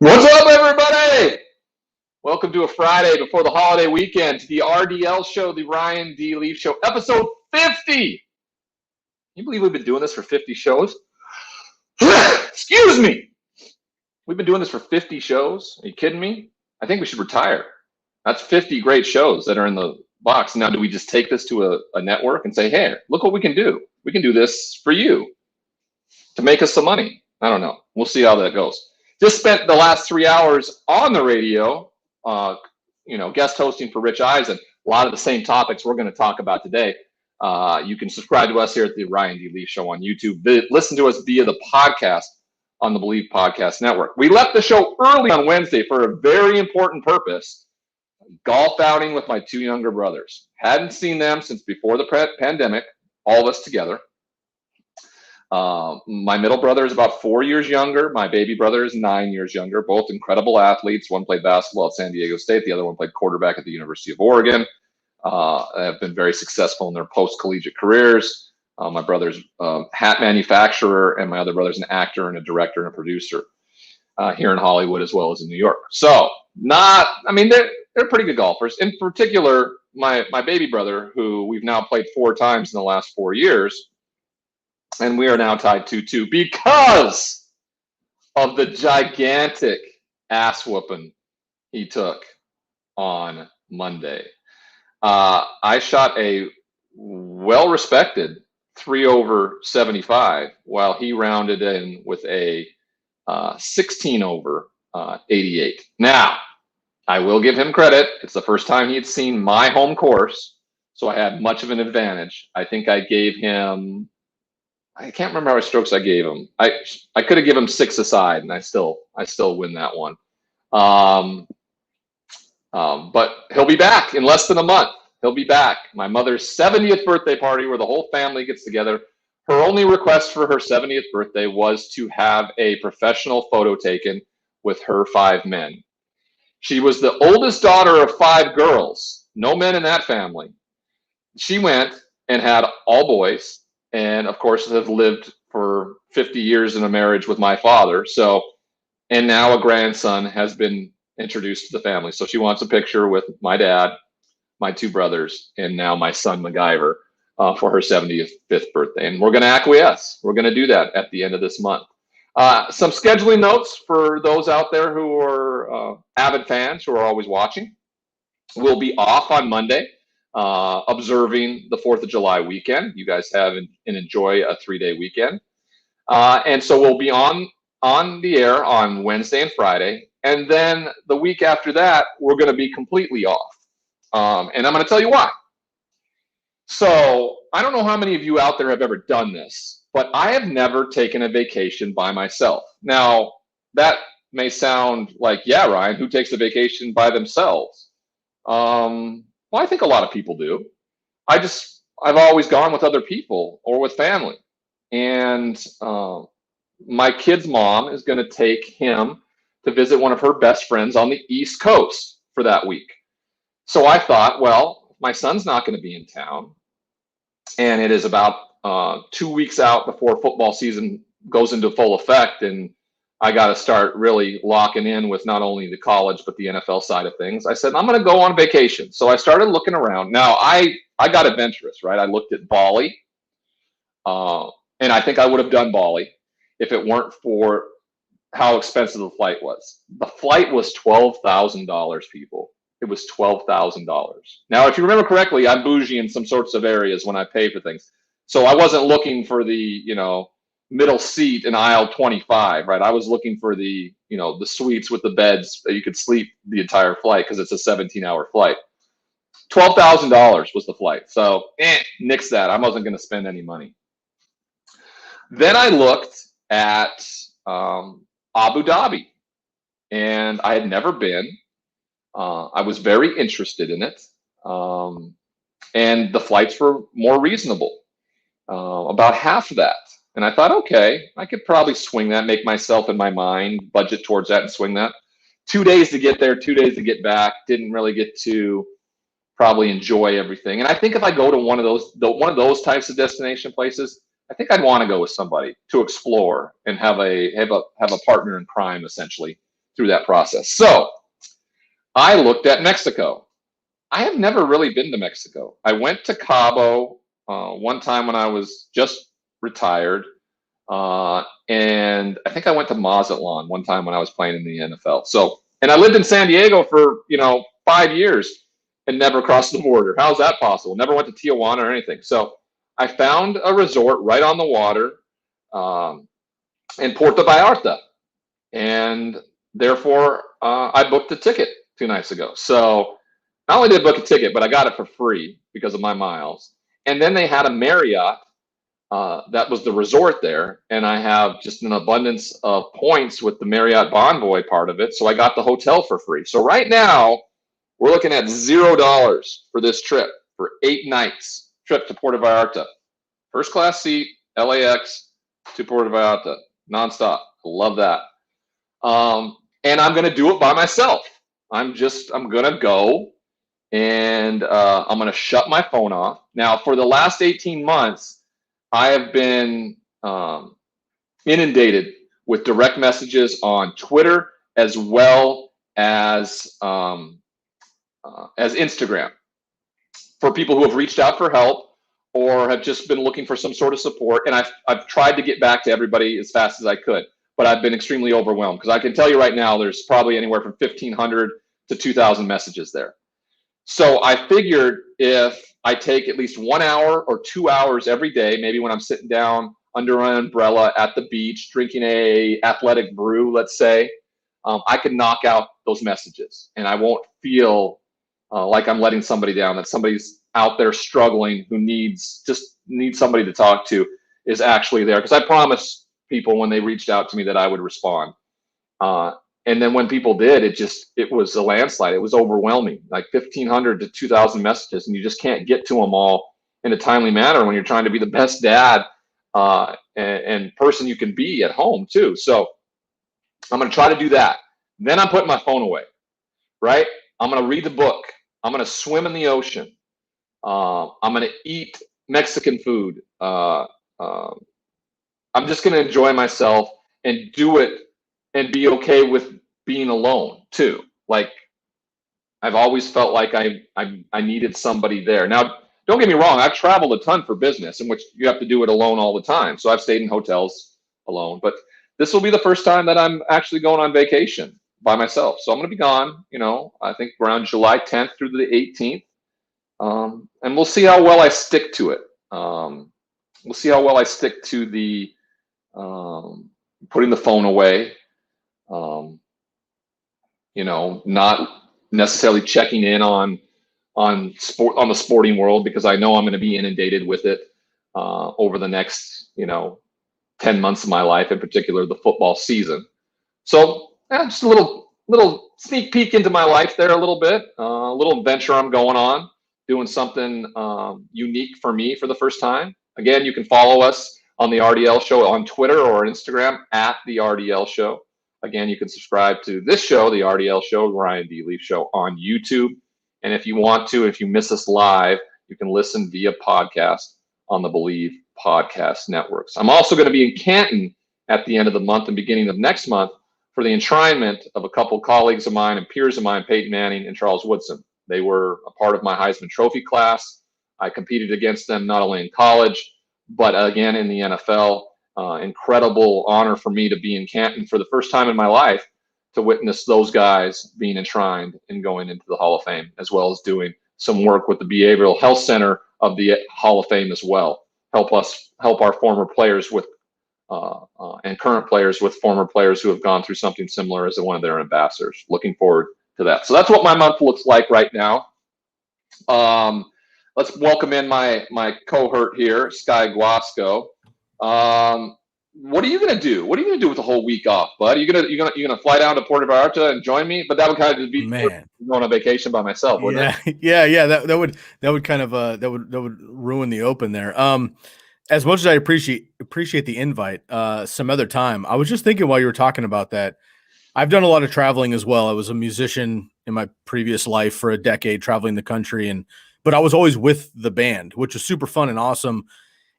What's up, everybody? Welcome to a Friday before the holiday weekend to the RDL show, the Ryan D. Leaf Show, episode 50. Can you believe we've been doing this for 50 shows? Excuse me. We've been doing this for 50 shows. Are you kidding me? I think we should retire. That's 50 great shows that are in the box. Now, do we just take this to a network and say, hey, look what we can do? We can do this for you to make us some money. I don't know. We'll see how that goes. Just spent the last 3 hours on the radio, guest hosting for Rich Eisen. A lot of the same topics we're going to talk about today. You can subscribe to us here at the Ryan D. Leaf Show on YouTube. Listen to us via the podcast on the Believe Podcast Network. We left the show early on Wednesday for a very important purpose. Golf outing with my two younger brothers. Hadn't seen them since before the pandemic, all of us together. My middle brother is about 4 years younger. My baby brother is 9 years younger. Both incredible athletes. One played basketball at San Diego State. The other one played quarterback at the University of Oregon. Have been very successful in their post-collegiate careers. My brother's a hat manufacturer, and my other brother's an actor and a director and a producer here in Hollywood as well as in New York. So they're pretty good golfers. In particular, my baby brother, who we've now played 4 times in the last 4 years. And we are now tied 2-2 because of the gigantic ass whooping he took on Monday. I shot a well-respected 3 over 75 while he rounded in with a 16 over 88. Now, I will give him credit. It's the first time he had seen my home course, so I had much of an advantage. I think I gave him... I can't remember how many strokes I gave him. I could have given him 6 aside, and I still win that one. But he'll be back in less than a month. He'll be back. My mother's 70th birthday party, where the whole family gets together. Her only request for her 70th birthday was to have a professional photo taken with her 5 men. She was the oldest daughter of 5 girls. No men in that family. She went and had all boys. And of course, have lived for 50 years in a marriage with my father. So, and now a grandson has been introduced to the family. So she wants a picture with my dad, my 2 brothers, and now my son MacGyver for her 75th birthday. And we're going to acquiesce. We're going to do that at the end of this month. Some scheduling notes for those out there who are avid fans who are always watching. We'll be off on Monday. Observing the 4th of July weekend. You guys have and enjoy a 3-day weekend. And so we'll be on the air on Wednesday and Friday. And then the week after that, we're going to be completely off. And I'm going to tell you why. So I don't know how many of you out there have ever done this, but I have never taken a vacation by myself. Now, that may sound like, yeah, Ryan, who takes a vacation by themselves? Well, I think a lot of people do. I've always gone with other people or with family. And my kid's mom is going to take him to visit one of her best friends on the East Coast for that week. So I thought, well, my son's not going to be in town. And it is about 2 weeks out before football season goes into full effect. And I got to start really locking in with not only the college, but the NFL side of things. I said, I'm going to go on vacation. So I started looking around. Now, I got adventurous, right? I looked at Bali. And I think I would have done Bali if it weren't for how expensive the flight was. The flight was $12,000, people. It was $12,000. Now, if you remember correctly, I'm bougie in some sorts of areas when I pay for things. So I wasn't looking for the, middle seat in aisle 25, right? I was looking for the suites with the beds that you could sleep the entire flight because it's a 17-hour flight. $12,000 was the flight. So nix that. I wasn't going to spend any money. Then I looked at Abu Dhabi, and I had never been. I was very interested in it. And the flights were more reasonable, about half of that. And I thought, okay, I could probably swing that, make myself in my mind budget towards that and swing that. 2 days to get there, 2 days to get back. Didn't really get to probably enjoy everything. And I think if I go to one of those types of destination places, I think I'd want to go with somebody to explore and have a partner in crime, essentially, through that process. So I looked at Mexico. I have never really been to Mexico. I went to Cabo one time when I was just retired. And I think I went to Mazatlan one time when I was playing in the NFL. So, and I lived in San Diego for, 5 years and never crossed the border. How's that possible? Never went to Tijuana or anything. So I found a resort right on the water in Puerto Vallarta. And therefore, I booked a ticket 2 nights ago. So not only did I book a ticket, but I got it for free because of my miles. And then they had a Marriott. That was the resort there, and I have just an abundance of points with the Marriott Bonvoy part of it, so I got the hotel for free. So right now, we're looking at $0 for this trip for 8 nights, trip to Puerto Vallarta. First class seat, LAX to Puerto Vallarta, nonstop. Love that. And I'm going to do it by myself. I'm going to go, and I'm going to shut my phone off. Now, for the last 18 months, I have been inundated with direct messages on Twitter as well as Instagram for people who have reached out for help or have just been looking for some sort of support. And I've tried to get back to everybody as fast as I could, but I've been extremely overwhelmed because I can tell you right now, there's probably anywhere from 1,500 to 2,000 messages there. So I figured if I take at least 1 hour or 2 hours every day, maybe when I'm sitting down under an umbrella at the beach, drinking a athletic brew, let's say, I can knock out those messages and I won't feel like I'm letting somebody down, that somebody's out there struggling who needs somebody to talk to is actually there. Because I promised people when they reached out to me that I would respond. And then when people did, it was a landslide. It was overwhelming, like 1,500 to 2,000 messages, and you just can't get to them all in a timely manner when you're trying to be the best dad and person you can be at home too. So I'm going to try to do that. Then I'm putting my phone away, right? I'm going to read the book. I'm going to swim in the ocean. I'm going to eat Mexican food. I'm just going to enjoy myself and do it and be okay with being alone too. Like I've always felt like I needed somebody there. Now, don't get me wrong. I've traveled a ton for business in which you have to do it alone all the time. So I've stayed in hotels alone, but this will be the first time that I'm actually going on vacation by myself. So I'm going to be gone, I think around July 10th through the 18th. And we'll see how well I stick to it. We'll see how well I stick to the putting the phone away. Not necessarily checking in on the sporting world because I know I'm going to be inundated with it over the next 10 months of my life, in particular the football season. So just a little sneak peek into my life there, a little bit, a little adventure I'm going on, doing something unique for me for the first time. Again, you can follow us on the RDL Show on Twitter or Instagram at the RDL Show. Again, you can subscribe to this show, the RDL Show, Ryan D. Leaf Show on YouTube. And if you want to, if you miss us live, you can listen via podcast on the Believe Podcast Networks. I'm also going to be in Canton at the end of the month and beginning of next month for the enshrinement of a couple colleagues of mine and peers of mine, Peyton Manning and Charles Woodson. They were a part of my Heisman Trophy class. I competed against them not only in college, but again in the NFL. Incredible honor for me to be in Canton for the first time in my life to witness those guys being enshrined and going into the Hall of Fame, as well as doing some work with the Behavioral Health Center of the Hall of Fame as well. Help our former players with and current players with former players who have gone through something similar as one of their ambassadors. Looking forward to that. So that's what my month looks like right now. Let's welcome in my cohort here, Sky Guasco. What are you gonna do? What are you gonna do with the whole week off, bud? You gonna fly down to Puerto Vallarta and join me? But that would kind of be going on vacation by myself, wouldn't it? Yeah. That would kind of that would ruin the open there. As much as I appreciate the invite, some other time. I was just thinking while you were talking about that, I've done a lot of traveling as well. I was a musician in my previous life for a decade, traveling the country, but I was always with the band, which was super fun and awesome.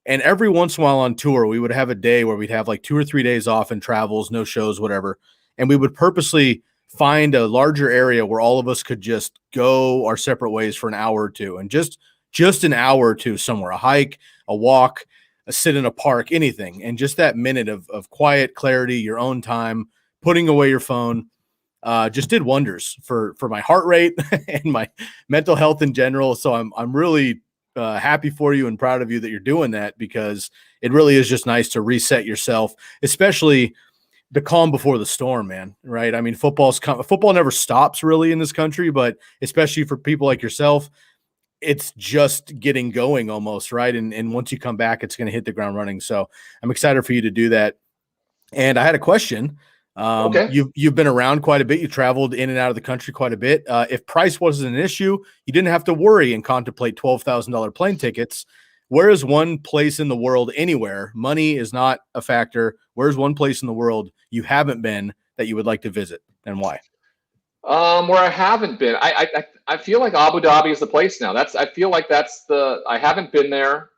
And every once in a while on tour, we would have a day where we'd have like 2 or 3 days off and travels, no shows, whatever. and we would purposely find a larger area where all of us could just go our separate ways for an hour or two, and just an hour or two somewhere, a hike, a walk, a sit in a park, anything. And just that minute of quiet, clarity, your own time, putting away your phone, just did wonders for my heart rate and my mental health in general. So I'm really happy for you and proud of you that you're doing that, because it really is just nice to reset yourself, especially the calm before the storm, man. Right? I mean, football never stops really in this country, but especially for people like yourself, it's just getting going almost, right? And once you come back, it's going to hit the ground running. So I'm excited for you to do that. And I had a question. Okay. You've been around quite a bit. You traveled in and out of the country quite a bit. If price wasn't an issue, you didn't have to worry and contemplate $12,000 plane tickets. Where is one place in the world, anywhere, money is not a factor, where's one place in the world you haven't been that you would like to visit, and why? Where I haven't been, I feel like Abu Dhabi is the place now. I feel like I haven't been there.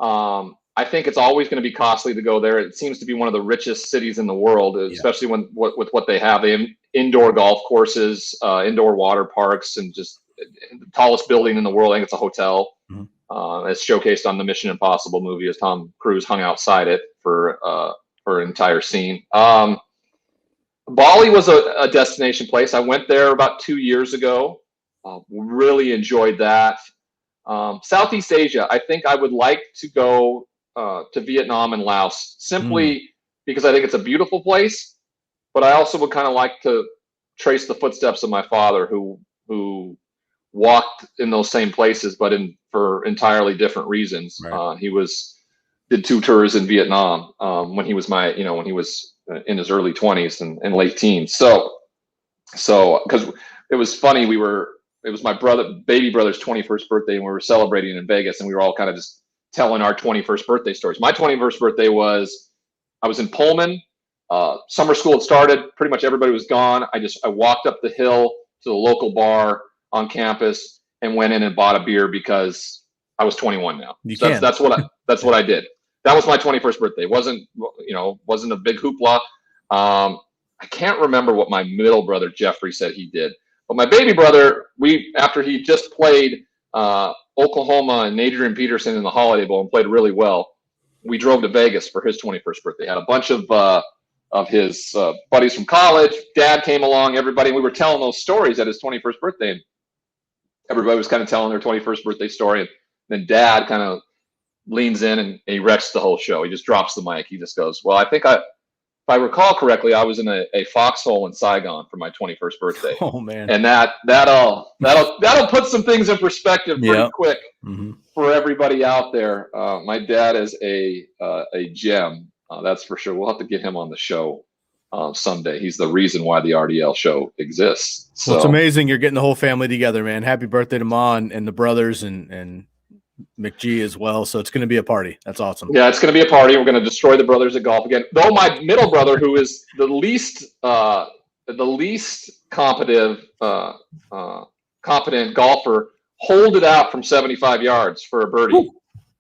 I think it's always going to be costly to go there. It seems to be one of the richest cities in the world, especially with what they have. They have indoor golf courses, indoor water parks, and just the tallest building in the world. I think it's a hotel. Mm-hmm. It's showcased on the Mission Impossible movie as Tom Cruise hung outside it for an entire scene. Bali was a destination place. I went there about 2 years ago. Really enjoyed that. Southeast Asia, I think I would like to go to Vietnam and Laos, simply because I think it's a beautiful place, but I also would kind of like to trace the footsteps of my father, who walked in those same places, but for entirely different reasons. Right. He did 2 tours in Vietnam when he was in his early 20s and late teens. So because it was funny, it was my baby brother's 21st birthday, and we were celebrating in Vegas, and we were all kind of just telling our 21st birthday stories. My 21st birthday I was in Pullman. Summer school had started. Pretty much everybody was gone. I walked up the hill to the local bar on campus and went in and bought a beer because I was 21 now. That's what I did. That was my 21st birthday. It wasn't a big hoopla. I can't remember what my middle brother Jeffrey said he did, but my baby brother, after he just played Oklahoma and Adrian Peterson in the Holiday Bowl and played really well, we drove to Vegas for his 21st birthday. Had a bunch of his buddies from college. Dad came along. Everybody. We were telling those stories at his 21st birthday, and everybody was kind of telling their 21st birthday story. And then Dad kind of leans in and he wrecks the whole show. He just drops the mic. He just goes, "Well, I think if I recall correctly, I was in a foxhole in Saigon for my 21st birthday." Oh man! And that'll put some things in perspective pretty quick for everybody out there. My dad is a gem, that's for sure. We'll have to get him on the show someday. He's the reason why the RDL show exists. So it's amazing you're getting the whole family together, man. Happy birthday to Ma and the brothers and McG as well. So it's going to be a party. That's awesome. Yeah, it's going to be a party. We're going to destroy the brothers at golf again. Though my middle brother, who is the least competent golfer, holed it out from 75 yards for a birdie.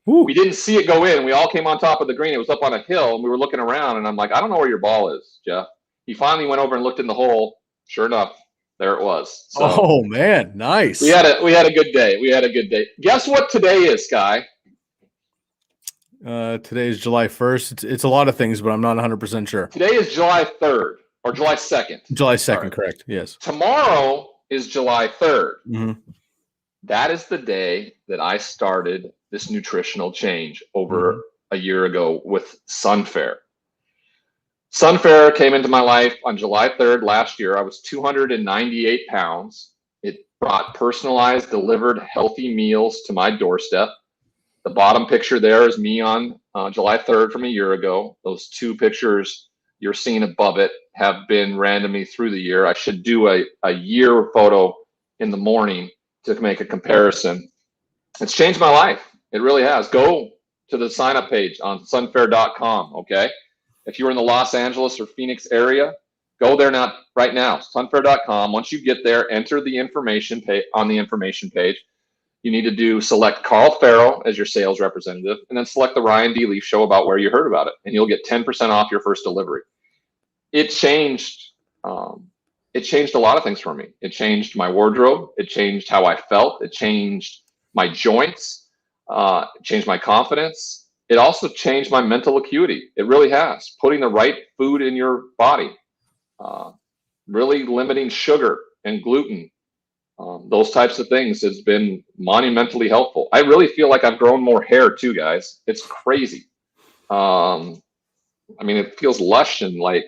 Ooh. We didn't see it go in. We all came on top of the green. It was up on a hill, and we were looking around, and I'm like, I don't know where your ball is, Jeff. He finally went over and looked in the hole. Sure enough, there it was. So, oh man, nice. We had a good day. Guess what today is, Sky? Today is July 1st. It's a lot of things, but I'm not 100% sure. Today is July 3rd or July 2nd. July 2nd, correct. Yes. Tomorrow is July 3rd. Mm-hmm. That is the day that I started this nutritional change over a year ago with Sunfair. Sunfair came into my life on July 3rd last year. I was 298 pounds. It brought personalized, delivered, healthy meals to my doorstep. The bottom picture there is me on July 3rd from a year ago. Those 2 pictures you're seeing above it have been randomly through the year. I should do a year photo in the morning to make a comparison. It's changed my life. It really has. Go to the sign up page on sunfair.com. Okay. If you're in the Los Angeles or Phoenix area, go there right now, sunfair.com. Once you get there, enter the information page on the information page. You need to select Carl Farrow as your sales representative, and then select the Ryan D. Leaf Show about where you heard about it, and you'll get 10% off your first delivery. It changed it changed a lot of things for me. It changed my wardrobe. It changed how I felt. It changed my joints. It changed my confidence. It also changed my mental acuity. It really has. Putting the right food in your body, really limiting sugar and gluten, those types of things has been monumentally helpful. I really feel like I've grown more hair too, guys. It's crazy. I mean, it feels lush and like,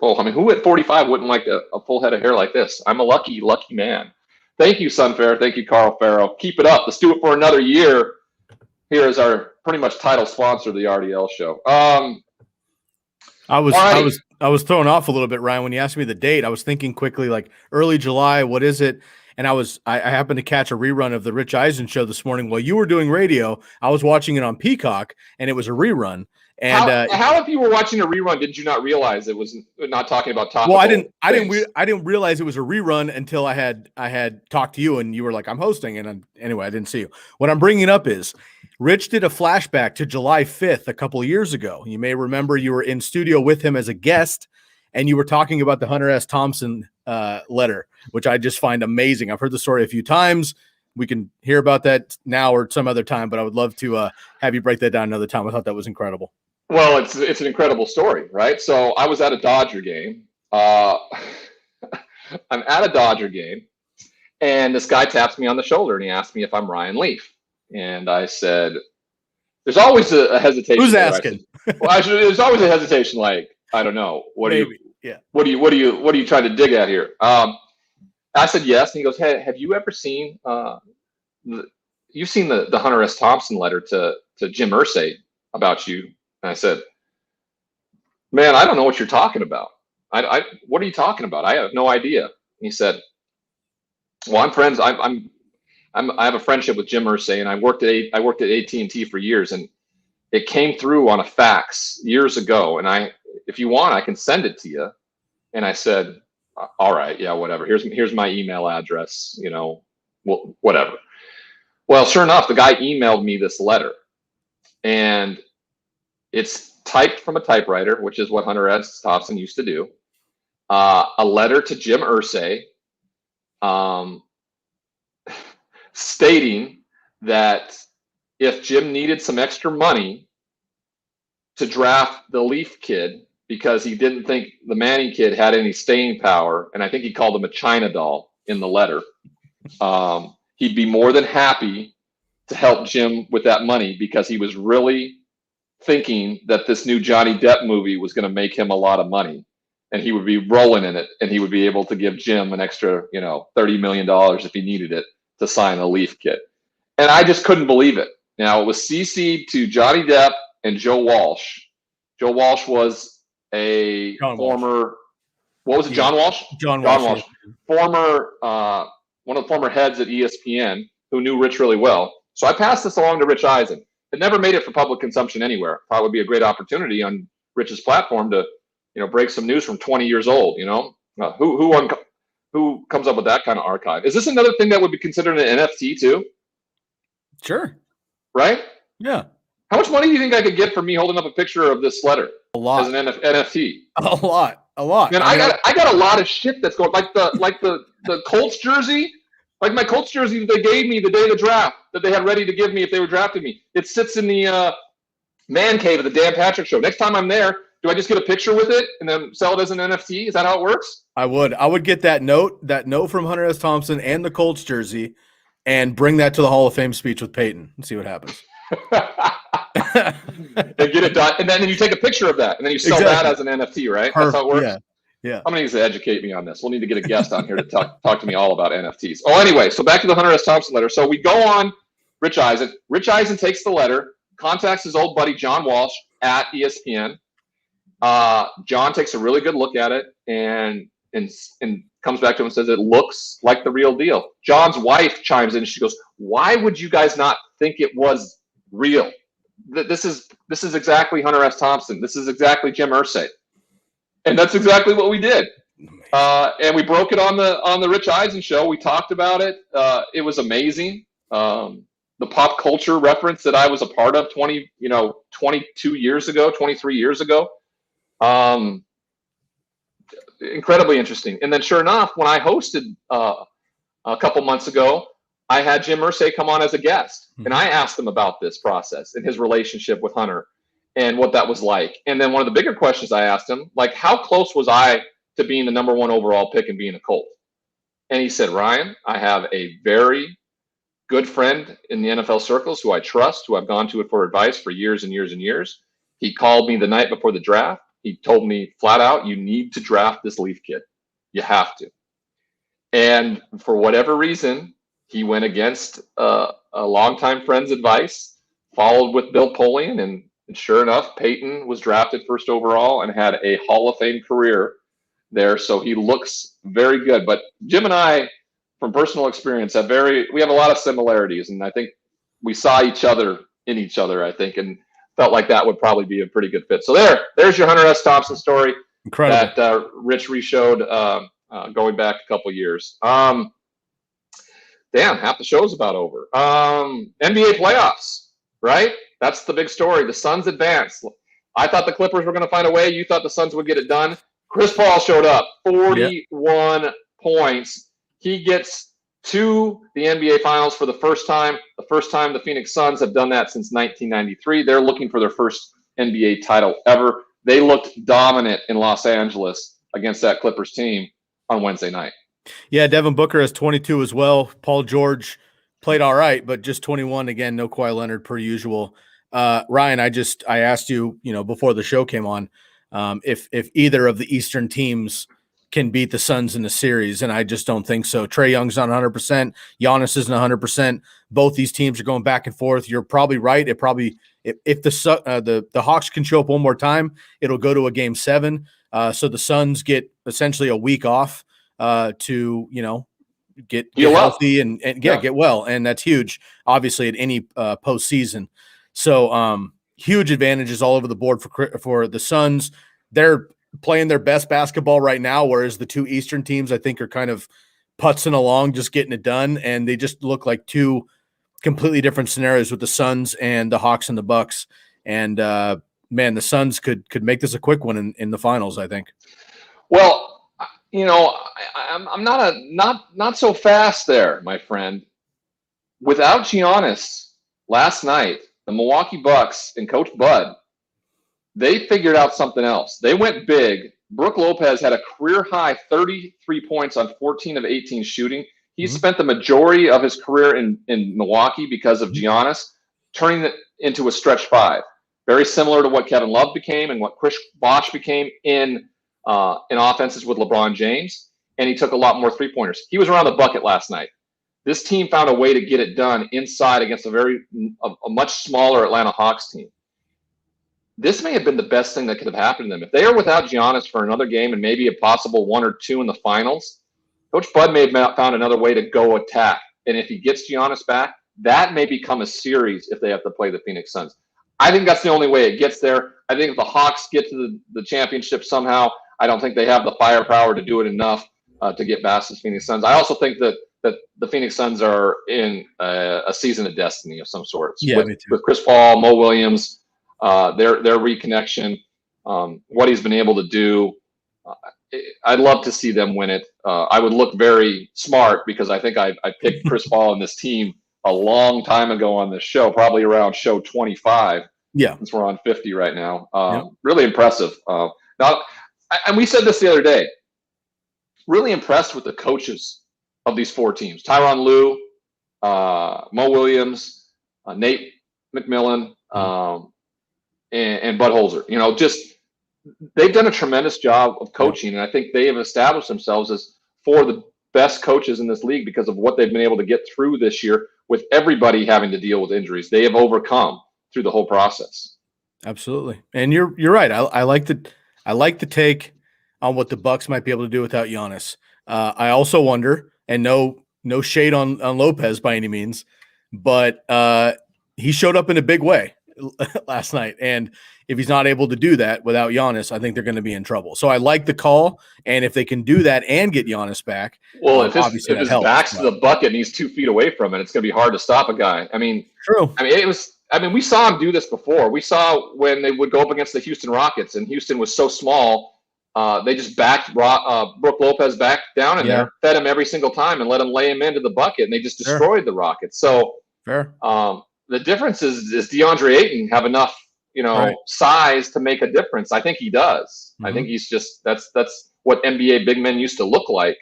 oh, I mean, who at 45 wouldn't like a full head of hair like this? I'm a lucky, lucky man. Thank you, Sunfair. Thank you, Carl Farrow. Keep it up. Let's do it for another year. Here is our pretty much title sponsor of the RDL show. I was thrown off a little bit, Ryan, when you asked me the date. I was thinking quickly, like early July. What is it? And I happened to catch a rerun of the Rich Eisen show this morning while you were doing radio. I was watching it on Peacock, and it was a rerun. And how if you were watching a rerun, did you not realize it was not talking about topical? Well, I didn't realize it was a rerun until I had talked to you, and you were like, I'm hosting, and anyway, I didn't see you. What I'm bringing up is Rich did a flashback to July 5th a couple of years ago. You may remember you were in studio with him as a guest, and you were talking about the Hunter S. Thompson letter, which I just find amazing. I've heard the story a few times. We can hear about that now or some other time, but I would love to have you break that down another time. I thought that was incredible. Well, it's an incredible story, right? So I was at a Dodger game. I'm at a Dodger game, and this guy taps me on the shoulder, and he asked me if I'm Ryan Leaf. And I said, there's always a hesitation. Who's asking? There's always a hesitation, like, I don't know. What are you trying to dig at here? I said yes, and he goes, hey, have you ever seen you've seen the Hunter S. Thompson letter to Jim Irsay about you? And I said, man, I don't know what you're talking about. What are you talking about? I have no idea. And he said, well, I'm friends. I have a friendship with Jim Irsay, and I worked at AT&T for years, and it came through on a fax years ago. And if you want, I can send it to you. And I said, all right, yeah, whatever. Here's my email address, whatever. Well, sure enough, the guy emailed me this letter, and it's typed from a typewriter, which is what Hunter S. Thompson used to do. A letter to Jim Irsay, stating that if Jim needed some extra money to draft the Leaf kid because he didn't think the Manning kid had any staying power, and I think he called him a China doll in the letter, he'd be more than happy to help Jim with that money because he was really thinking that this new Johnny Depp movie was going to make him a lot of money, and he would be rolling in it, and he would be able to give Jim an extra, $30 million if he needed it to sign a Leaf kid. And I just couldn't believe it. Now, it was CC'd to Johnny Depp and Joe Walsh. Joe Walsh was a former, what was it, John Walsh? John Walsh. Former, one of the former heads at ESPN who knew Rich really well. So I passed this along to Rich Eisen. It never made it for public consumption anywhere. Probably would be a great opportunity on Rich's platform to, break some news from 20 years old. Who comes up with that kind of archive? Is this another thing that would be considered an NFT too? Sure. Right? Yeah. How much money do you think I could get for me holding up a picture of this letter? A lot. As an NFT. A lot. Man, I got a lot of shit that's going, like the Colts jersey. Like my Colts jersey that they gave me the day of the draft that they had ready to give me if they were drafting me. It sits in the man cave at the Dan Patrick Show. Next time I'm there, do I just get a picture with it and then sell it as an NFT? Is that how it works? I would get that note from Hunter S. Thompson and the Colts jersey and bring that to the Hall of Fame speech with Peyton and see what happens. And get it done. And then you take a picture of that and then you sell that as an NFT, right? That's how it works? Yeah. Somebody needs to educate me on this. We'll need to get a guest on here to talk to me all about NFTs. Oh, anyway, so back to the Hunter S. Thompson letter. So we go on Rich Eisen. Rich Eisen takes the letter, contacts his old buddy John Walsh at ESPN. John takes a really good look at it and comes back to him and says, it looks like the real deal. John's wife chimes in and she goes, why would you guys not think it was real? This is exactly Hunter S. Thompson. This is exactly Jim Irsay. And that's exactly what we did. And we broke it on the Rich Eisen show. We talked about it. It was amazing. The pop culture reference that I was a part of 22 years ago, 23 years ago. incredibly interesting. And then sure enough, when I hosted a couple months ago, I had Jim Irsay come on as a guest, and I asked him about this process and his relationship with Hunter and what that was like. And then one of the bigger questions I asked him, like, how close was I to being the number 1 overall pick and being a Colt? And he said, Ryan, I have a very good friend in the NFL circles who I trust, who I've gone to it for advice for years and years and years. He called me the night before the draft. He told me flat out, you need to draft this Leaf kid. You have to. And for whatever reason, he went against a longtime friend's advice, followed with Bill Polian, and sure enough, Peyton was drafted first overall and had a Hall of Fame career there. So he looks very good. But Jim and I, from personal experience, we have a lot of similarities, and I think we saw each other in each other, I think, and felt like that would probably be a pretty good fit. So there's your Hunter S. Thompson story. Incredible. That Rich re-showed going back a couple years. Damn, half the show's about over. NBA playoffs, right? That's the big story. The Suns advanced. I thought the Clippers were going to find a way. You thought the Suns would get it done. Chris Paul showed up, 41 points. He gets to the NBA Finals for the first time. The first time the Phoenix Suns have done that since 1993. They're looking for their first NBA title ever. They looked dominant in Los Angeles against that Clippers team on Wednesday night. Yeah, Devin Booker has 22 as well. Paul George played all right, but just 21 again. No Kawhi Leonard per usual. Ryan, I asked you, before the show came on, if either of the Eastern teams can beat the Suns in the series, and I just don't think so. Trae Young's not 100%. Giannis isn't 100%. Both these teams are going back and forth. You're probably right. If the Hawks can show up one more time, it'll go to a game 7. So the Suns get essentially a week off to get healthy and get well, and that's huge. Obviously, at any postseason. So huge advantages all over the board for the Suns. They're playing their best basketball right now, whereas the two Eastern teams, I think, are kind of putzing along, just getting it done, and they just look like two completely different scenarios with the Suns and the Hawks and the Bucks. And man, the Suns could make this a quick one in the finals, I think. Well, I'm not so fast there, my friend. Without Giannis last night, the Milwaukee Bucks and Coach Bud, they figured out something else. They went big. Brook Lopez had a career-high 33 points on 14 of 18 shooting. He spent the majority of his career in Milwaukee because of Giannis, turning it into a stretch 5. Very similar to what Kevin Love became and what Chris Bosh became in offenses with LeBron James. And he took a lot more three-pointers. He was around the bucket last night. This team found a way to get it done inside against a much smaller Atlanta Hawks team. This may have been the best thing that could have happened to them. If they are without Giannis for another game and maybe a possible 1 or 2 in the finals, Coach Bud may have found another way to go attack. And if he gets Giannis back, that may become a series if they have to play the Phoenix Suns. I think that's the only way it gets there. I think if the Hawks get to the championship somehow, I don't think they have the firepower to do it enough to get past the Phoenix Suns. I also think that the Phoenix Suns are in a season of destiny of some sort. Yeah, with Chris Paul, Mo Williams, their reconnection, what he's been able to do. I'd love to see them win it. I would look very smart because I think I picked Chris Paul and this team a long time ago on this show, probably around show 25. Yeah, since we're on 50 right now. Really impressive. And we said this the other day. Really impressed with the coaches of these 4 teams: Tyronn Lue, Mo Williams, Nate McMillan, and Bud Holzer. Just they've done a tremendous job of coaching, and I think they have established themselves as 4 of the best coaches in this league because of what they've been able to get through this year with everybody having to deal with injuries. They have overcome through the whole process. Absolutely, and you're right. I like the take on what the Bucks might be able to do without Giannis. I also wonder, and no shade on Lopez by any means, but he showed up in a big way last night, and if he's not able to do that without Giannis, I think they're going to be in trouble. So I like the call, and if they can do that and get Giannis back, well, if his back's to the bucket and he's 2 feet away from it, it's going to be hard to stop a guy. True. We saw him do this before. We saw when they would go up against the Houston Rockets, and Houston was so small, They just backed Brooke Lopez back down in Yeah. there, fed him every single time, and let him lay him into the bucket, and they just Fair. destroyed the Rockets. So Fair. the difference is, does DeAndre Ayton have enough, Right. size to make a difference? I think he does. I think he's just that's what NBA big men used to look like.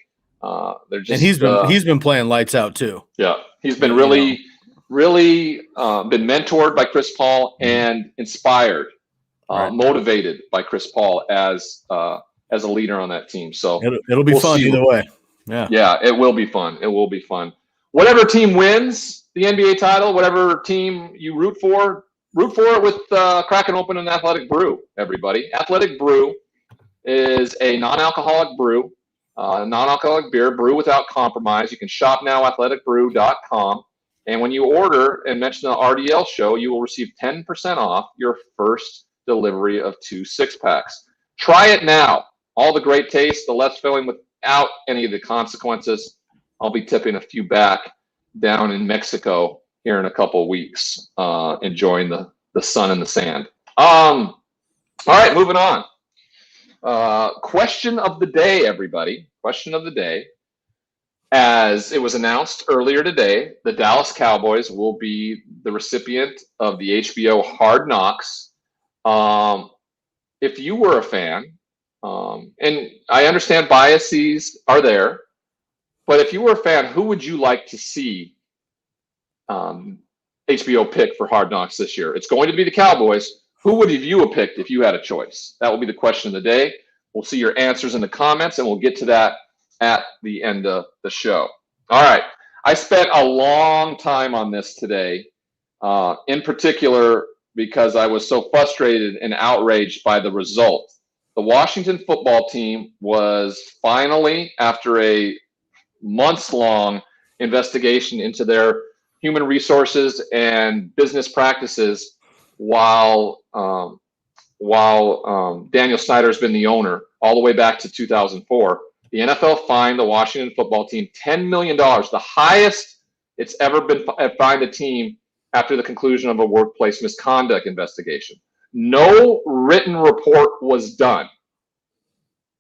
They're just, and he's been playing lights out too. Yeah, he's been really been mentored by Chris Paul and inspired, motivated by Chris Paul as a leader on that team. So it'll be fun either way. Yeah, it will be fun. It will be fun. Whatever team wins the NBA title, whatever team you root for it with cracking open an Athletic Brew, everybody. Athletic Brew is a non-alcoholic brew, non-alcoholic beer, brew without compromise. You can shop now at athleticbrew.com. And when you order and mention the RDL show, you will receive 10% off your first delivery of 2 6-packs. Try it now. All the great taste, the less filling without any of the consequences. I'll be tipping a few back down in Mexico here in a couple of weeks, enjoying the sun and the sand. All right, moving on. Question of the day, everybody. Question of the day. As it was announced earlier today, the Dallas Cowboys will be the recipient of the HBO Hard Knocks. If you were a fan, and I understand biases are there, but if you were a fan, who would you like to see HBO pick for Hard Knocks this year? It's going to be the Cowboys. Who would you have picked if you had a choice? That will be the question of the day. We'll see your answers in the comments, and we'll get to that at the end of the show. All right. I spent a long time on this today, in particular because I was so frustrated and outraged by the result. The Washington football team was finally, after a months-long investigation into their human resources and business practices, while Daniel Snyder's been the owner all the way back to 2004, the NFL fined the Washington football team $10 million, the highest it's ever been fined a team after the conclusion of a workplace misconduct investigation. No written report was done.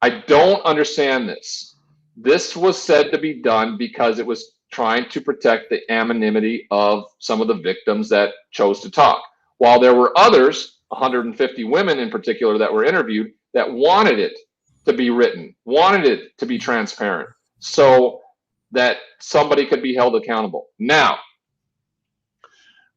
I don't understand this. This was said to be done because it was trying to protect the anonymity of some of the victims that chose to talk. While there were others, 150 women in particular, that were interviewed that wanted it to be written, wanted it to be transparent, so that somebody could be held accountable. Now,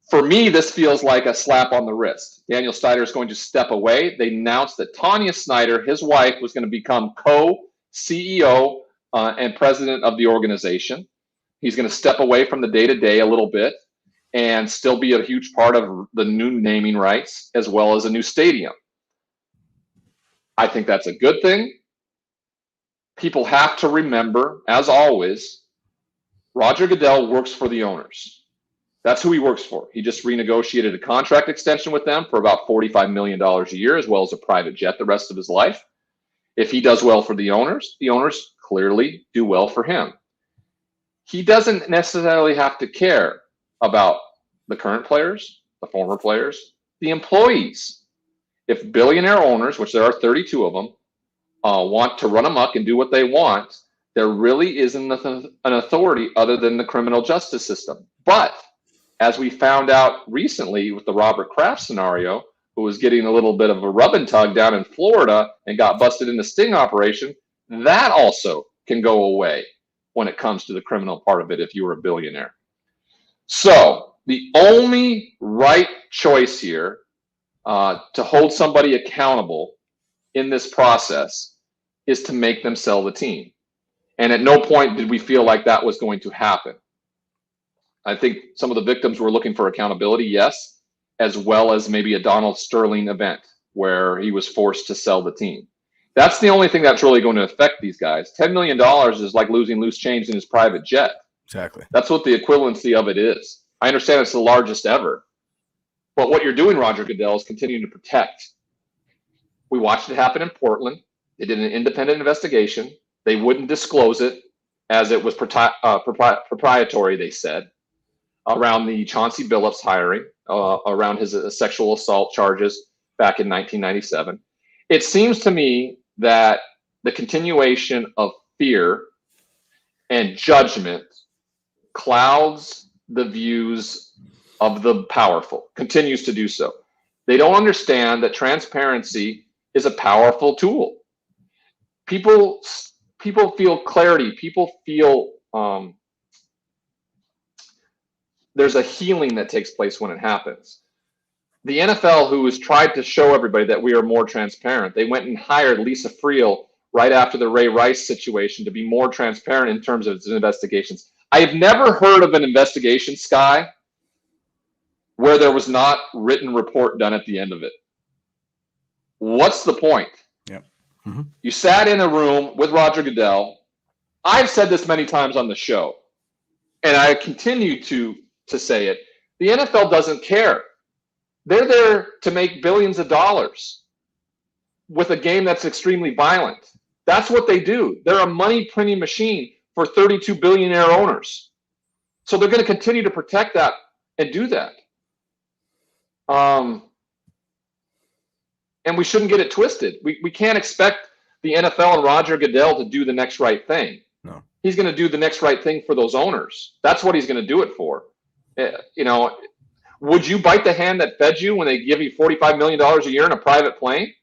for me, this feels like a slap on the wrist. Daniel Snyder is going to step away. They announced that Tanya Snyder, his wife, was going to become co-CEO and president of the organization. He's going to step away from the day-to-day a little bit and still be a huge part of the new naming rights as well as a new stadium. I think that's a good thing. People have to remember, as always, Roger Goodell works for the owners. That's who he works for. He just renegotiated a contract extension with them for about $45 million a year, as well as a private jet the rest of his life. If he does well for the owners clearly do well for him. He doesn't necessarily have to care about the current players, the former players, the employees. If billionaire owners, which there are 32 of them, want to run amok and do what they want, there really isn't an authority other than the criminal justice system. But as we found out recently with the Robert Kraft scenario, who was getting a little bit of a rub and tug down in Florida and got busted in the sting operation, that also can go away when it comes to the criminal part of it if you were a billionaire. So the only right choice here to hold somebody accountable in this process is to make them sell the team. And at no point did we feel like that was going to happen. I think some of the victims were looking for accountability, yes, as well as maybe a Donald Sterling event where he was forced to sell the team. That's the only thing that's really going to affect these guys. $10 million is like losing loose change in his private jet. Exactly. That's what the equivalency of it is. I understand it's the largest ever. But what you're doing, Roger Goodell, is continuing to protect. We watched it happen in Portland. They did an independent investigation. They wouldn't disclose it as it was proprietary, they said, around the Chauncey Billups hiring, around his sexual assault charges back in 1997. It seems to me that the continuation of fear and judgment clouds the views of the powerful, continues to do so. They don't understand that transparency is a powerful tool. People feel clarity. People feel there's a healing that takes place when it happens. The NFL, who has tried to show everybody that we are more transparent, they went and hired Lisa Friel right after the Ray Rice situation to be more transparent in terms of its investigations. I have never heard of an investigation, Sky, where there was not written report done at the end of it. What's the point? Yep. Mm-hmm. You sat in a room with Roger Goodell. I've said this many times on the show, and I continue to say it. The NFL doesn't care. They're there to make billions of dollars with a game that's extremely violent. That's what they do. They're a money printing machine for 32 billionaire owners. So they're going to continue to protect that and do that. And we shouldn't get it twisted. We can't expect the NFL and Roger Goodell to do the next right thing. No. He's going to do the next right thing for those owners. That's what he's going to do it for. You know, would you bite the hand that fed you when they give you $45 million a year in a private plane?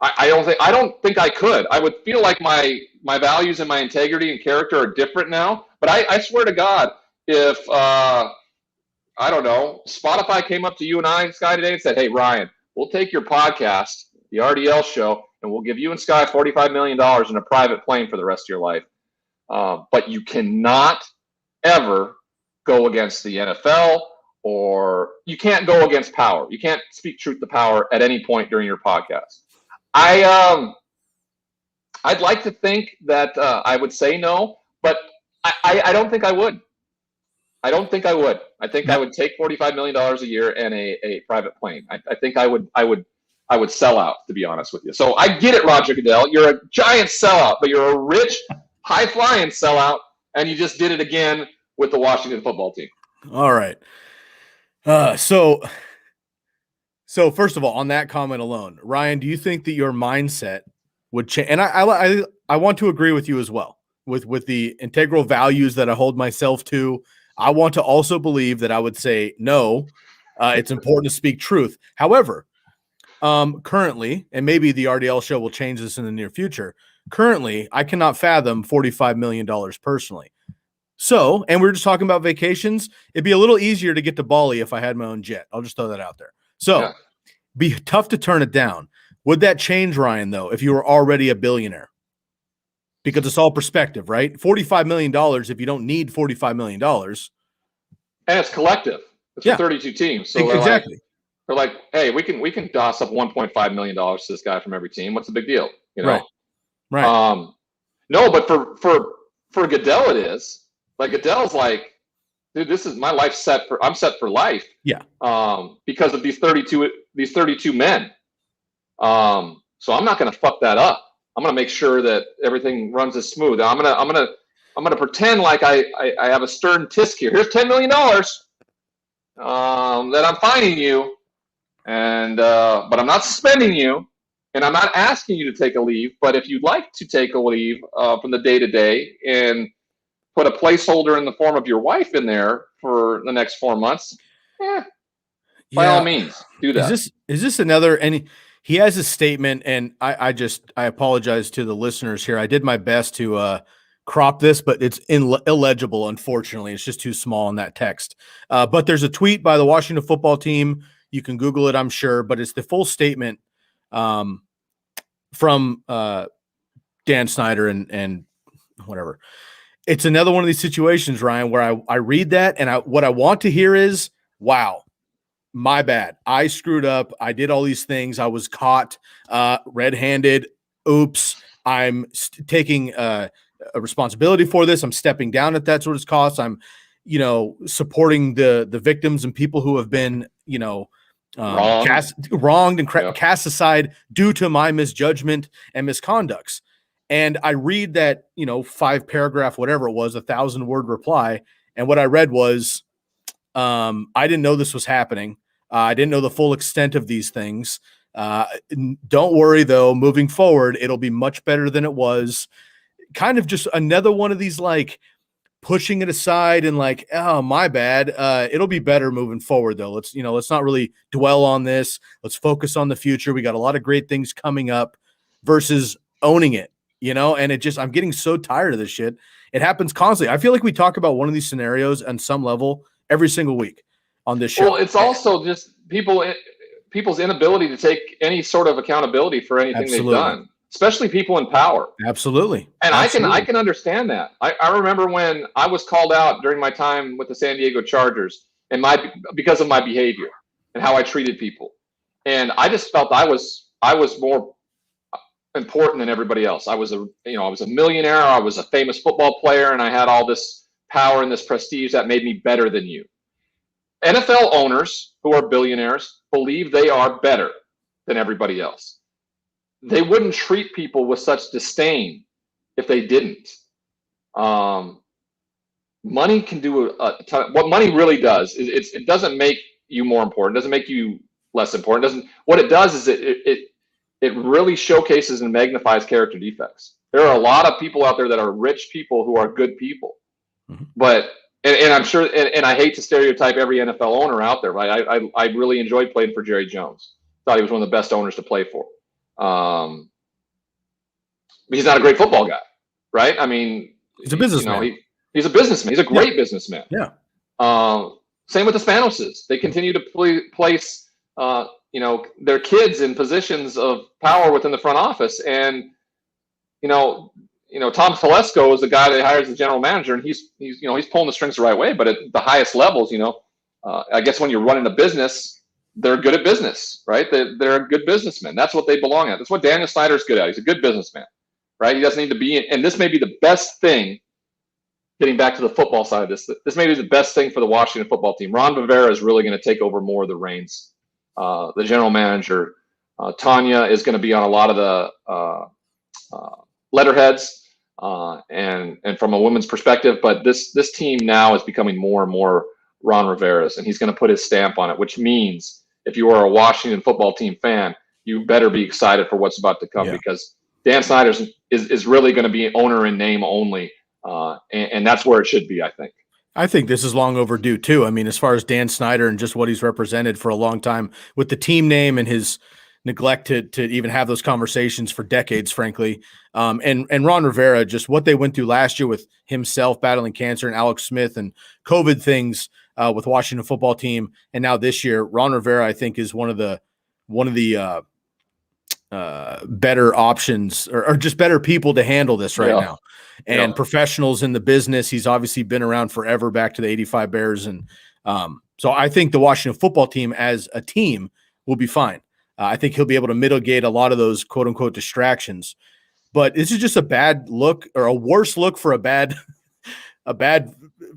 I don't think I could. I would feel like my values and my integrity and character are different now. But I swear to God, if I don't know, Spotify came up to you and I, Sky, today and said, "Hey, Ryan, we'll take your podcast, the RDL show, and we'll give you and Sky $45 million in a private plane for the rest of your life. But you cannot ever go against the NFL, or you can't go against power. You can't speak truth to power at any point during your podcast." I'd like to think that I would say no, but I don't think I would. I don't think I would. I think I would take $45 million a year and a private plane. I think I would sell out, to be honest with you. So I get it, Roger Goodell. You're a giant sellout, but you're a rich, high-flying sellout, and you just did it again with the Washington football team. All right. So first of all, on that comment alone, Ryan, do you think that your mindset would change? And I want to agree with you as well with the integral values that I hold myself to. I want to also believe that I would say no. It's important to speak truth. However, currently, and maybe the RDL show will change this in the near future. Currently, I cannot fathom $45 million personally. So, and we were just talking about vacations. It'd be a little easier to get to Bali if I had my own jet. I'll just throw that out there. So, Be tough to turn it down. Would that change, Ryan, though, if you were already a billionaire? Because it's all perspective, right? $45 million if you don't need $45 million. And it's collective. It's for 32 teams. So exactly. They're like, hey, we can toss up $1.5 million to this guy from every team. What's the big deal? You know? Right. No, but for Goodell it is. Like Goodell's like, dude, this is my life I'm set for life. Yeah. Because of these 32 men. So I'm not going to fuck that up. I'm going to make sure that everything runs as smooth. I'm going to pretend like I have a stern tisk here. Here's $10 million that I'm fining you, and but I'm not suspending you, and I'm not asking you to take a leave. But if you'd like to take a leave from the day to day and put a placeholder in the form of your wife in there for the next 4 months, by all means, do that. Is this another? And he has a statement, and I apologize to the listeners here. I did my best to crop this, but it's illegible. Unfortunately, it's just too small in that text. But there's a tweet by the Washington football team. You can Google it, I'm sure, but it's the full statement from Dan Snyder and whatever. It's another one of these situations, Ryan, where I read that, and what I want to hear is, wow, my bad. I screwed up. I did all these things. I was caught red-handed. Oops. I'm taking a responsibility for this. I'm stepping down at that sort of cost. I'm, supporting the victims and people who have been, wronged and cast aside due to my misjudgment and misconducts. And I read that, 5-paragraph, whatever it was, 1,000-word reply. And what I read was, I didn't know this was happening. I didn't know the full extent of these things. Don't worry, though. Moving forward, it'll be much better than it was. Kind of just another one of these like pushing it aside and like, oh, my bad. It'll be better moving forward, though. Let's not really dwell on this. Let's focus on the future. We got a lot of great things coming up versus owning it, and I'm getting so tired of this shit. It happens constantly. I feel like we talk about one of these scenarios on some level every single week on this show. Well, it's also just people's inability to take any sort of accountability for anything Absolutely. they've done, especially people in power. Absolutely. And Absolutely. I can understand that. I remember when I was called out during my time with the San Diego Chargers and because of my behavior and how I treated people. And I just felt I was more important than everybody else. I was a millionaire, I was a famous football player, and I had all this power and this prestige that made me better than you. NFL owners who are billionaires believe they are better than everybody else. They wouldn't treat people with such disdain if they didn't. Money can do a ton. What money really does is it doesn't make you more important. It doesn't make you less important. What it does is it really showcases and magnifies character defects. There are a lot of people out there that are rich people who are good people, but and I'm sure, and I hate to stereotype every NFL owner out there, right? I really enjoyed playing for Jerry Jones. Thought he was one of the best owners to play for. He's not a great football guy, right? I mean, he's a businessman. He's a businessman. He's a great businessman. Yeah. Same with the Spanos. They continue to place their kids in positions of power within the front office, and Tom Telesco is the guy that hires the general manager, and he's pulling the strings the right way. But at the highest levels, I guess when you're running a business, they're good at business, right? They're a good businessman. That's what they belong at. That's what Daniel Snyder's good at. He's a good businessman, right? He doesn't need to be in. And this may be the best thing. Getting back to the football side of this may be the best thing for the Washington football team. Ron Rivera is really going to take over more of the reins. The general manager, Tanya, is going to be on a lot of the letterheads, and from a women's perspective. But this team now is becoming more and more Ron Rivera's, and he's going to put his stamp on it, which means if you are a Washington football team fan, you better be excited for what's about to come, because Dan Snyder is really going to be owner in name only. And that's where it should be, I think. I think this is long overdue too. I mean, as far as Dan Snyder and just what he's represented for a long time with the team name and his neglect to even have those conversations for decades, frankly. And Ron Rivera, just what they went through last year with himself battling cancer and Alex Smith and COVID things with Washington football team. And now this year, Ron Rivera, I think, is one of the better options or just better people to handle this right now. And professionals in the business. He's obviously been around forever, back to the 85 Bears. And so I think the Washington football team as a team will be fine. I think he'll be able to mitigate a lot of those quote unquote distractions, but this is just a bad look, or a worse look for a bad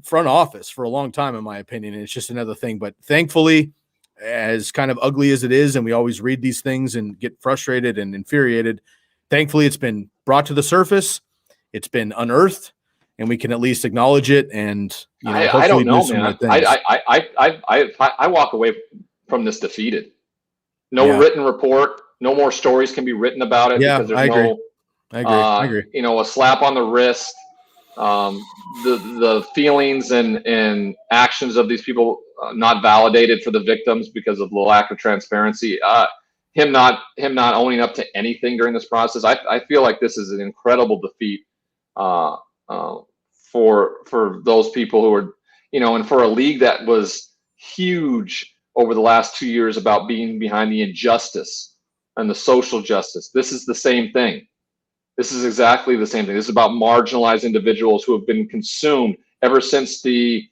front office for a long time, in my opinion. And it's just another thing, but thankfully, as kind of ugly as it is, and we always read these things and get frustrated and infuriated, thankfully it's been brought to the surface. It's been unearthed, and we can at least acknowledge it. And I don't know, man. I walk away from this defeated. No written report. No more stories can be written about it. Yeah, because there's I agree. A slap on the wrist. The feelings and actions of these people not validated for the victims because of the lack of transparency. Him not owning up to anything during this process. I feel like this is an incredible defeat for those people who are, and for a league that was huge over the last 2 years about being behind the injustice and the social justice. This is the same thing. This is exactly the same thing. This is about marginalized individuals who have been consumed ever since the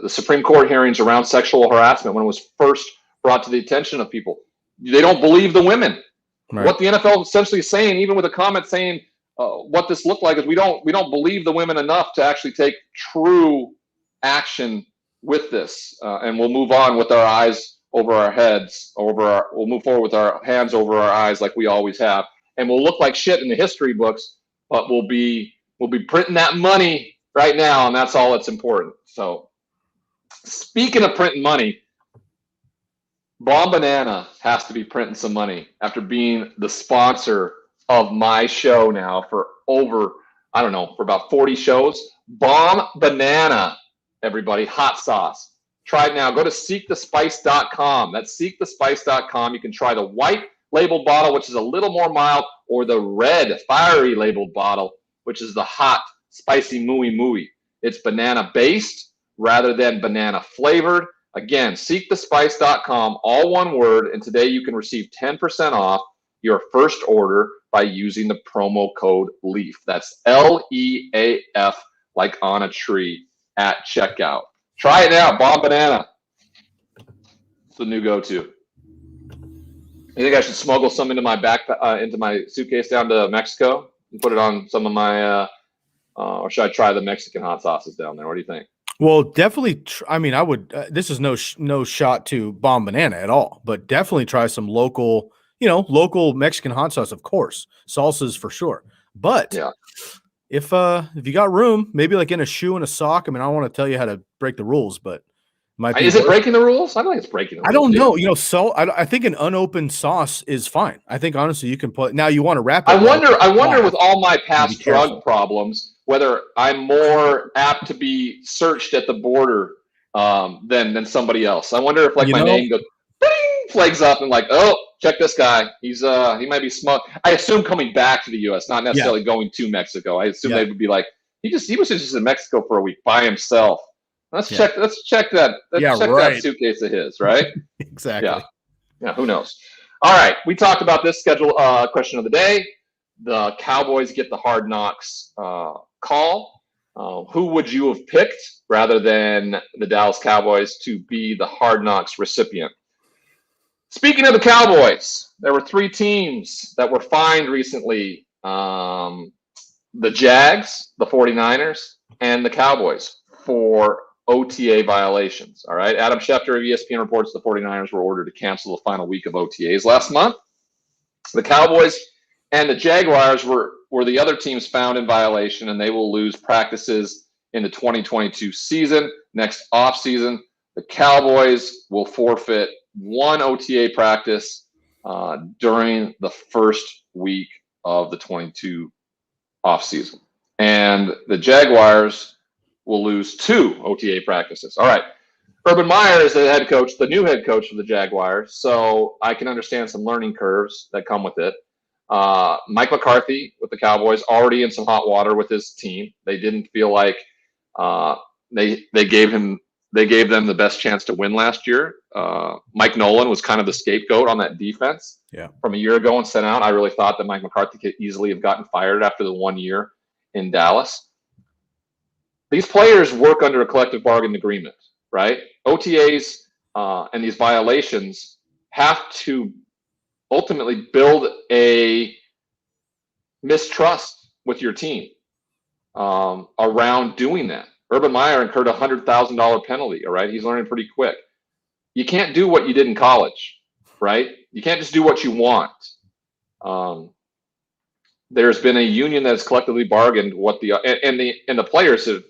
Supreme Court hearings around sexual harassment, when it was first brought to the attention of people. They don't believe the women. Right. What the NFL essentially is saying, even with a comment saying what this looked like, is we don't believe the women enough to actually take true action with this, and we'll move on with our eyes over our heads, we'll move forward with our hands over our eyes like we always have, and we'll look like shit in the history books, but we'll be printing that money right now, and that's all that's important. So, speaking of printing money, Bomb Banana has to be printing some money after being the sponsor of my show now for over, I don't know, for about 40 shows. Bomb Banana, everybody, hot sauce. Try it now. Go to seekthespice.com. That's seekthespice.com. You can try the white labeled bottle, which is a little more mild, or the red fiery labeled bottle, which is the hot, spicy mooey mooey. It's banana based rather than banana flavored. Again, seekthespice.com, all one word, and today you can receive 10% off your first order by using the promo code LEAF. That's LEAF, like on a tree, at checkout. Try it now, Bomb Banana. It's the new go-to. You think I should smuggle some into my into my suitcase down to Mexico and put it on some of my, or should I try the Mexican hot sauces down there? What do you think? Well, definitely. I mean, I would. This is no shot to Bomb Banana at all, but definitely try some local, local Mexican hot sauce, of course, salsas for sure. But yeah, if you got room, maybe like in a shoe and a sock. I mean, I don't want to tell you how to break the rules, but is it breaking the rules? I don't think it's breaking the rules. I don't know. I think an unopened sauce is fine. I think honestly, you can put. Now you want to wrap it. I wonder with all my past drug problems, whether I'm more apt to be searched at the border than somebody else. I wonder if my name goes ding, flags up and oh, check this guy. He might be smug. I assume coming back to the U.S., not necessarily going to Mexico. I assume they would be like, he was just in Mexico for a week by himself. Let's check that. That suitcase of his, right? Exactly. Yeah. Who knows? All right. We talked about this schedule question of the day. The Cowboys get the Hard Knocks call. Who would you have picked rather than the Dallas Cowboys to be the Hard Knocks recipient? Speaking of the Cowboys, there were 3 teams that were fined recently. The Jags, the 49ers, and the Cowboys for OTA violations. All right. Adam Schefter of ESPN reports the 49ers were ordered to cancel the final week of OTAs last month. The Cowboys and the Jaguars were the other teams found in violation, and they will lose practices in the 2022 season. Next offseason, the Cowboys will forfeit 1 OTA practice during the first week of the 22 offseason. And the Jaguars will lose 2 OTA practices. All right. Urban Meyer is the new head coach for the Jaguars, so I can understand some learning curves that come with it. Mike McCarthy with the Cowboys already in some hot water with his team. They didn't feel like they gave them the best chance to win last year. Mike Nolan was kind of the scapegoat on that defense from a year ago and sent out. I really thought that Mike McCarthy could easily have gotten fired after the 1 year in Dallas. These players work under a collective bargaining agreement, right? OTAs and these violations have to ultimately build a mistrust with your team around doing that. Urban Meyer incurred a $100,000 penalty, all right? He's learning pretty quick. You can't do what you did in college, right? You can't just do what you want. There's been a union that has collectively bargained what the players have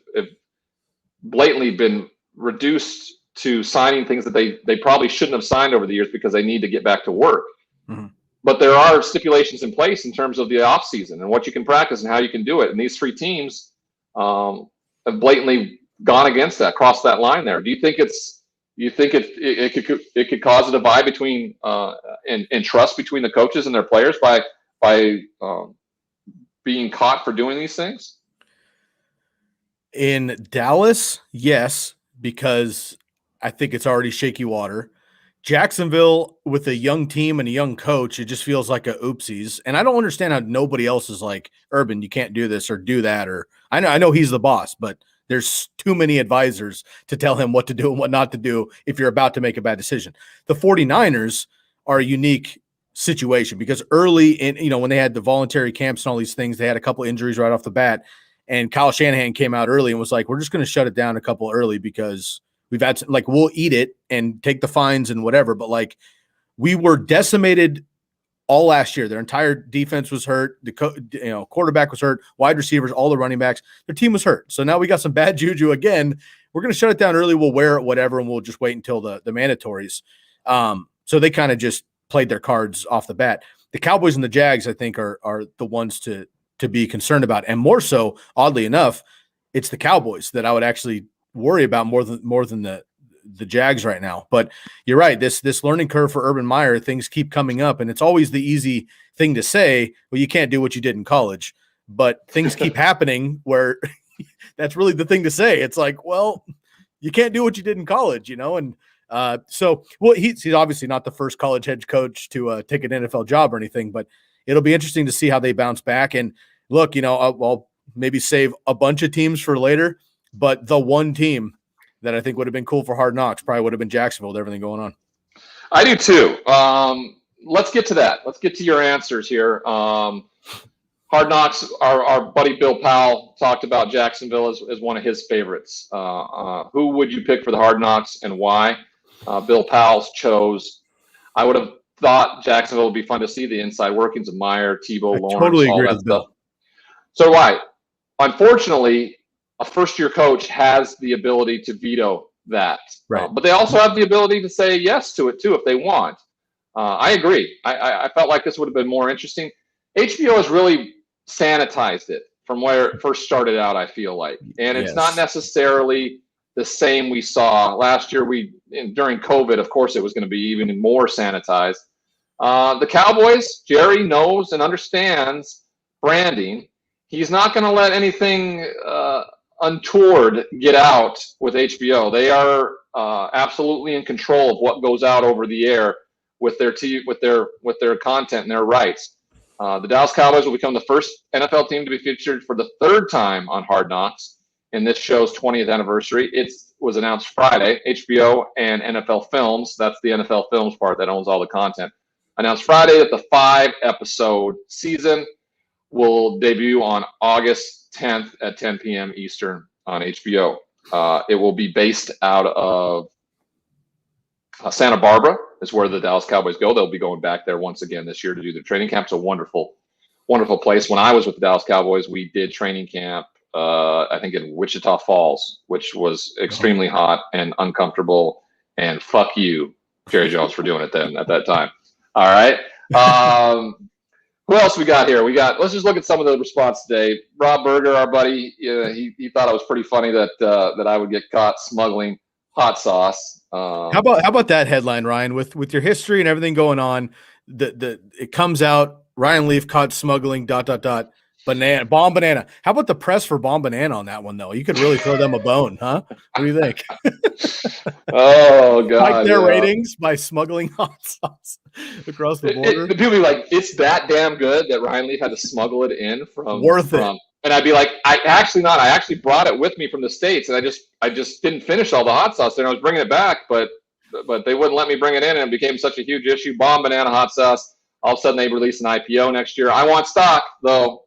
blatantly been reduced to signing things that they probably shouldn't have signed over the years because they need to get back to work. Mm-hmm. But there are stipulations in place in terms of the off season and what you can practice and how you can do it. And these 3 teams have blatantly gone against that, crossed that line there. Do you think it could cause a divide between and trust between the coaches and their players by being caught for doing these things? In Dallas, yes, because I think it's already shaky water. Jacksonville, with a young team and a young coach, it just feels like a oopsies. And I don't understand how nobody else is like, Urban, you can't do this or do that. Or I know he's the boss, but there's too many advisors to tell him what to do and what not to do if you're about to make a bad decision. The 49ers are a unique situation because early in, when they had the voluntary camps and all these things, they had a couple injuries right off the bat. And Kyle Shanahan came out early and was like, we're just going to shut it down a couple early because we've had we'll eat it and take the fines and whatever. But we were decimated all last year. Their entire defense was hurt. The quarterback was hurt, wide receivers, all the running backs, their team was hurt. So now we got some bad juju again. We're going to shut it down early. We'll wear it, whatever. And we'll just wait until the mandatories. So So they kind of just played their cards off the bat. The Cowboys and the Jags, I think, are the ones to be concerned about. And more so, oddly enough, it's the Cowboys that I would actually worry about more than the Jags right now. But you're right. This learning curve for Urban Meyer, things keep coming up, and it's always the easy thing to say, well, you can't do what you did in college. But things keep happening where that's really the thing to say. It's like, well, you can't do what you did in college, and he's obviously not the first college head coach to take an NFL job or anything, but it'll be interesting to see how they bounce back. And look, I'll maybe save a bunch of teams for later, but the one team that I think would have been cool for Hard Knocks probably would have been Jacksonville with everything going on. I do too. Let's get to that. Let's get to your answers here. Hard Knocks, our buddy Bill Powell talked about Jacksonville as one of his favorites. Who would you pick for the Hard Knocks and why? Bill Powell chose. I would have thought Jacksonville would be fun to see the inside workings of Meyer, Tebow, Lawrence, totally all agree that with stuff. Bill. So why? Unfortunately, a first-year coach has the ability to veto that. Right. But they also have the ability to say yes to it, too, if they want. I agree. I felt like this would have been more interesting. HBO has really sanitized it from where it first started out, I feel like. And it's not necessarily the same we saw. Last year, during COVID, of course, it was going to be even more sanitized. The Cowboys, Jerry knows and understands branding. He's not going to let anything untoward get out with HBO. They are absolutely in control of what goes out over the air with their content and their rights. The Dallas Cowboys will become the first NFL team to be featured for the third time on Hard Knocks in this show's 20th anniversary. It was announced Friday. HBO and NFL Films, that's the NFL Films part that owns all the content, announced Friday that the 5-episode season will debut on August 10th at 10 p.m. Eastern on HBO. It will be based out of Santa Barbara is where the Dallas Cowboys go. They'll be going back there once again this year to do their training camp. It's a wonderful, wonderful place. When I was with the Dallas Cowboys, we did training camp, I think in Wichita Falls, which was extremely hot and uncomfortable. And fuck you, Jerry Jones, for doing it then at that time. All right. Who else we got here? Let's just look at some of the response today. Rob Berger, our buddy, he thought it was pretty funny that I would get caught smuggling hot sauce. How about that headline, Ryan? With your history and everything going on, it comes out Ryan Leaf caught smuggling ... bomb banana. How about the press for bomb banana on that one though? You could really throw them a bone, huh? What do you think? Oh god, like their ratings by smuggling hot sauce across the border. People be like, it's that damn good that Ryan Leaf had to smuggle it in from worth it. And I'd be like, I actually brought it with me from the States, and I just didn't finish all the hot sauce there. I was bringing it back, but they wouldn't let me bring it in, and it became such a huge issue. Bomb banana hot sauce. All of a sudden, they release an IPO next year. I want stock, though.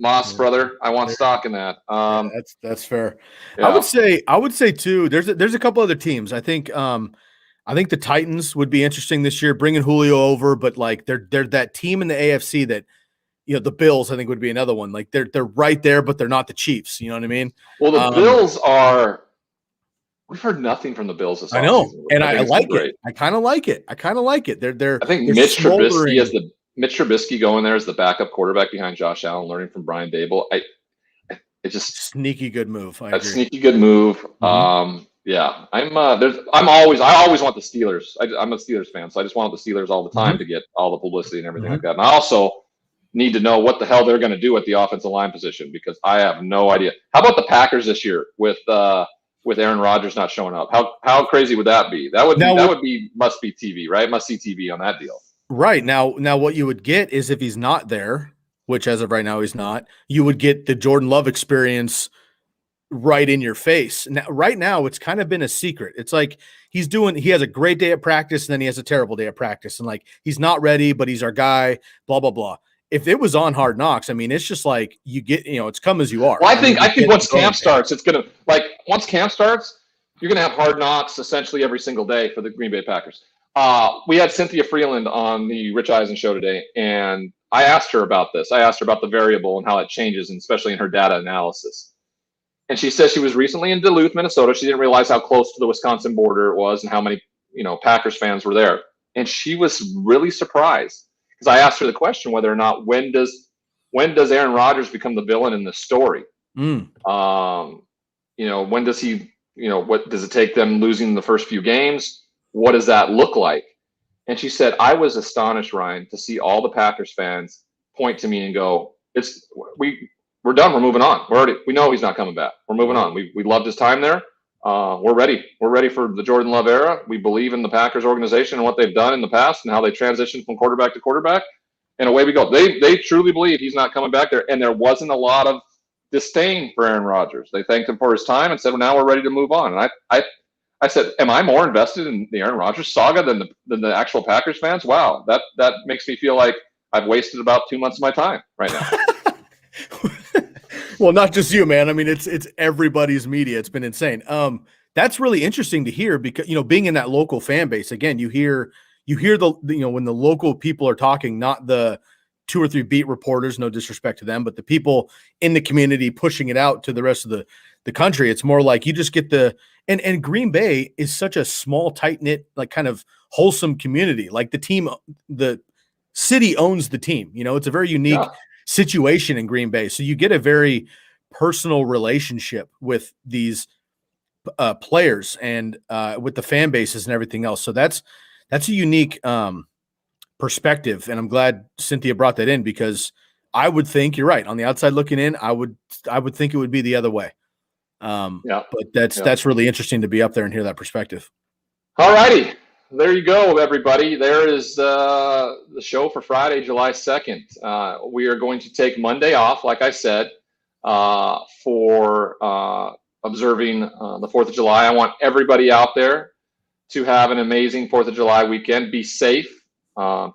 Moss brother, I want stock in that. That's fair. Yeah. I would say too. There's a couple other teams. I think the Titans would be interesting this year, bringing Julio over, but like they're that team in the AFC that. The Bills, I think, would be another one. Like they're right there, but they're not the Chiefs. You know what I mean? Well, the Bills are. We've heard nothing from the Bills this I know, offseason, and I like it. I kind of like it. They're. I think Mitch Trubisky going there as the backup quarterback behind Josh Allen, learning from Brian Dable. It just sneaky good move. Sneaky good move. Mm-hmm. Yeah, I always want the Steelers. I'm a Steelers fan, so I just want the Steelers all the time to get all the publicity and everything like that. And I also need to know what the hell they're going to do at the offensive line position because I have no idea. How about the Packers this year with Aaron Rodgers not showing up? How crazy would that be? That would be must be TV, right? Must see TV on that deal. Right. Now what you would get is if he's not there, which as of right now he's not, you would get the Jordan Love experience right in your face. Now, right now it's kind of been a secret. It's like he has a great day at practice and then he has a terrible day at practice and like he's not ready, but he's our guy, blah, blah, blah. If it was on Hard Knocks, I mean, it's just like you get, it's come as you are. Well, I think once camp starts, once camp starts, you're going to have Hard Knocks essentially every single day for the Green Bay Packers. We had Cynthia Freeland on the Rich Eisen show today, and I asked her about this. I asked her about the variable and how it changes, and especially in her data analysis. And she says she was recently in Duluth, Minnesota. She didn't realize how close to the Wisconsin border it was and how many, Packers fans were there. And she was really surprised because I asked her the question whether or not when does Aaron Rodgers become the villain in the story? Mm. When does he, what does it take them losing the first few games? What does that look like? And she said, I was astonished, Ryan, to see all the Packers fans point to me and go, we're done. We're moving on. We know he's not coming back. We're moving on. We loved his time there. We're ready. We're ready for the Jordan Love era. We believe in the Packers organization and what they've done in the past and how they transitioned from quarterback to quarterback. And away we go. They truly believe he's not coming back there. And there wasn't a lot of disdain for Aaron Rodgers. They thanked him for his time and said, well, now we're ready to move on. And I said, am I more invested in the Aaron Rodgers saga than the actual Packers fans? Wow, that makes me feel like I've wasted about 2 months of my time right now. Well, not just you, man. I mean, it's everybody's media. It's been insane. That's really interesting to hear because, being in that local fan base, again, you hear when the local people are talking, not the 2 or 3 beat reporters, no disrespect to them, but the people in the community pushing it out to the rest of the country. It's more like you just get and Green Bay is such a small, tight-knit, like kind of wholesome community. Like the city owns the team. It's a very unique situation in Green Bay. So you get a very personal relationship with these players and with the fan bases and everything else. So that's a unique perspective. And I'm glad Cynthia brought that in because I would think you're right. On the outside looking in, I would think it would be the other way. But that's really interesting to be up there and hear that perspective. All righty. There you go, everybody. There is the show for Friday, July 2nd. We are going to take Monday off, like I said, for observing the 4th of July. I want everybody out there to have an amazing 4th of July weekend. Be safe.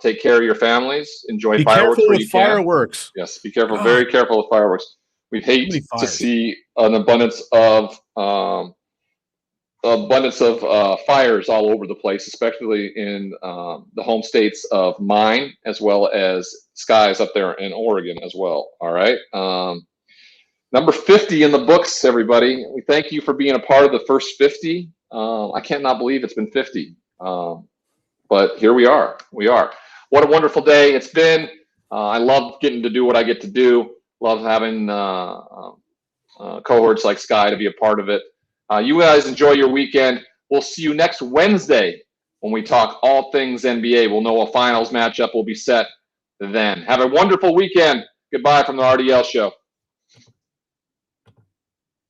Take care of your families. Enjoy fireworks. Be careful with fireworks. Yes, be careful. Very careful with fireworks. We hate to see an abundance of fires all over the place, especially in the home states of mine, as well as skies up there in Oregon as well. All right. Number 50 in the books, everybody. We thank you for being a part of the first 50. I cannot believe it's been 50. But here we are. What a wonderful day it's been. I love getting to do what I get to do. Love having cohorts like Sky to be a part of it. You guys enjoy your weekend. We'll see you next Wednesday when we talk all things NBA. We'll know a finals matchup will be set then. Have a wonderful weekend. Goodbye from the RDL Show.